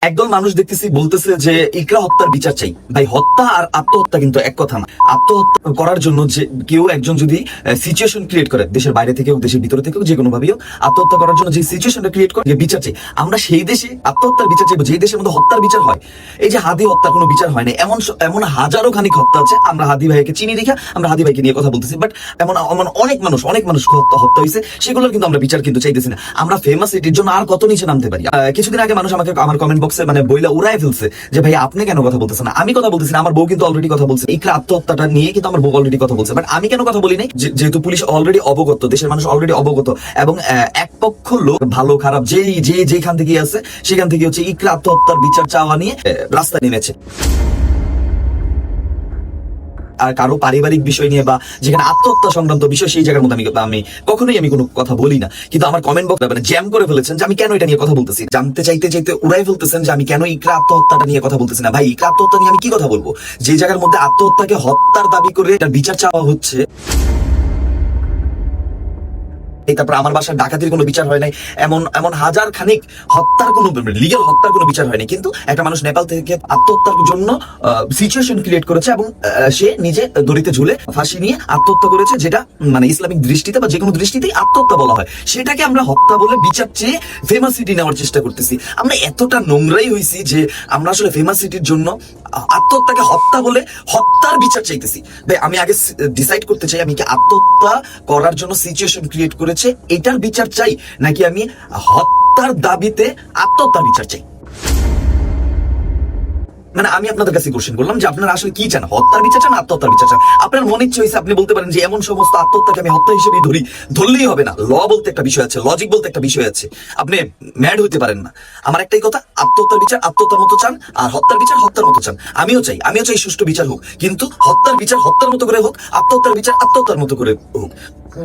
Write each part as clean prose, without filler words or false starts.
একদল মানুষ দেখতেছি বলতেছে যে ইকরা হত্যার বিচার চাই। ভাই, হত্যা আর আত্মহত্যা কিন্তু এক কথা না। আত্মহত্যা করার জন্য যে কেউ একজন যদি সিচুয়েশন ক্রিয়েট করে, দেশের বাইরে থেকে হোক দেশের ভিতরে থেকে হোক, যে কোনো ভাবেও আত্মহত্যা করার জন্য যে সিচুয়েশনটা ক্রিয়েট করে বিচার চাই, আমরা সেই দেশে আত্মহত্যার বিচার চাইবো যে দেশের মধ্যে হত্যার বিচার হয়। এই যে হাদি হত্যার কোনো বিচার হয় না, এমন এমন হাজারো খানিক হত্যা আছে। আমরা হাদি ভাইকে চিনি রেখা আমরা হাদি ভাইকে নিয়ে কথা বলতেছি, বাট এমন অনেক মানুষ হত্যা হয়েছে, সেগুলোর কিন্তু আমরা বিচার কিন্তু চাইতেছি না। আমরা ফেমাস এটির জন্য আর কত নিচে নামতে পারি। কিছুদিন আগে মানুষ আমাকে আমার কমেন্ট বক্সে মানে বইলা উড়াই ফেলছে যে ভাই আপনি কেন কথা বলতেছেন না। আমি কথা বলতেছি না, আমার বউ কিন্তু অলরেডি কথা বলছে। ইকরা আত্মহত্যাটা নিয়ে কিন্তু আমার বউ অলরেডি কথা বলছে, বাট আমি কেন কথা বলি নাই? যেহেতু পুলিশ অলরেডি অবগত, দেশের মানুষ অলরেডি অবগত, এবং এক পক্ষ লোক ভালো খারাপ যেখান থেকে আছে সেখান থেকে হচ্ছে ইকরা আত্মহত্যার বিচার চাওয়া নিয়ে রাস্তায় নেমেছে। আর কারো পারিবারিক বিষয় নিয়ে বা যেখানে আত্মহত্যা সংক্রান্ত বিষয়, সেই জায়গার মধ্যে আমি কখনোই কোনো কথা বলি না। কিন্তু আমার কমেন্ট বক্স মানে জ্যাম করে ফেলেছেন যে আমি কেন এটা নিয়ে কথা বলতেছি। জানতে চাইতে উড়াই ফেলতেছেন যে আমি কেন ইকরা আত্মহত্যাটা নিয়ে কথা বলতেছি না। ভাই, ইকরা আত্মহত্যা নিয়ে আমি কি কথা বলবো? যে জায়গার মধ্যে আত্মহত্যাকে হত্যার দাবি করে এটার বিচার চাওয়া হচ্ছে। তারপর আমার বাসার ডাকাতির কোনো বিচার হয় নাই, এমন হাজার খানিক হত্যার কোনো লিগ্যাল হত্যার কোনো বিচার হয়নি। কিন্তু একটা মানুষ নেপাল থেকে আত্মহত্যার জন্য সিচুয়েশন ক্রিয়েট করেছে এবং সে নিজে দড়িতে ঝুলে ফাঁসি নিয়ে আত্মহত্যা করেছে, যেটা মানে ইসলামিক দৃষ্টিতে বা যে কোনো দৃষ্টিতেই আত্মহত্যা বলা হয়। সেটাকে আমরা হত্যা বলে বিচার চেয়ে ফেমাস সিটি নেওয়ার চেষ্টা করতেছি। আমরা এতটা নোংরাই হয়েছি যে আমরা আসলে ফেমাস সিটির জন্য আত্মহত্যাকে হত্যা বলে হত্যার বিচার চাইতেছি। ভাই, আমি আগে ডিসাইড করতে চাই আমি কি আত্মহত্যা করার জন্য সিচুয়েশন ক্রিয়েট করেছে এটার বিচার চাই, নাকি আমি হত্যার দাবিতে আত্মহত্যার বিচার চাই। মানে আমি আপনাদের কাছে কোশ্চেন করলাম যে আপনারা আসলে কি চান, হত্যার বিচার চান, আত্মহত্যার বিচার চান? আপনার মনে ইচ্ছে হয়েছে আপনি বলতে পারেন যে এমন সমস্ত আত্মহত্যাকে আমি হত্যা হিসেবে ধরলেই হবে না। ল বলতে একটা বিষয় আছে, লজিক বলতে একটা বিষয় আছে। আপনি ম্যাড হইতে পারেন না। আমার একটাই কথা, আত্মহত্যার বিচার আত্মহত্যার মতো চান, আর হত্যার বিচার হত্যার মতো চান। আমিও চাই সুষ্ঠু বিচার হোক, কিন্তু হত্যার বিচার হত্যার মতো করে হোক, আত্মহত্যার বিচার আত্মহত্যার মতো করে হোক।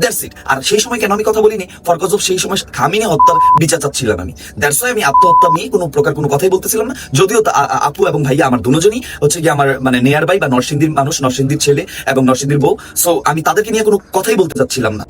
That's it. আর সেই সময় কেন আমি কথা বলিনি? ফর কজ অফ সেই সময় খামিনে হত্যার বিচার চাচ্ছিলাম আমি। দ্যাটস ওয়াই আমি আত্মহত্যা নিয়ে কোনো প্রকার কোনো কথাই বলতেছিলাম না। যদিও আপু এবং ভাইয়া আমার দুজনই হচ্ছে কি আমার মানে নেয়ার বাই বা নরসিংদীর মানুষ, নরসিংদীর ছেলে এবং নরসিংদীর বউ। সো আমি তাদেরকে নিয়ে কোনো কথাই বলতে চাচ্ছিলাম না।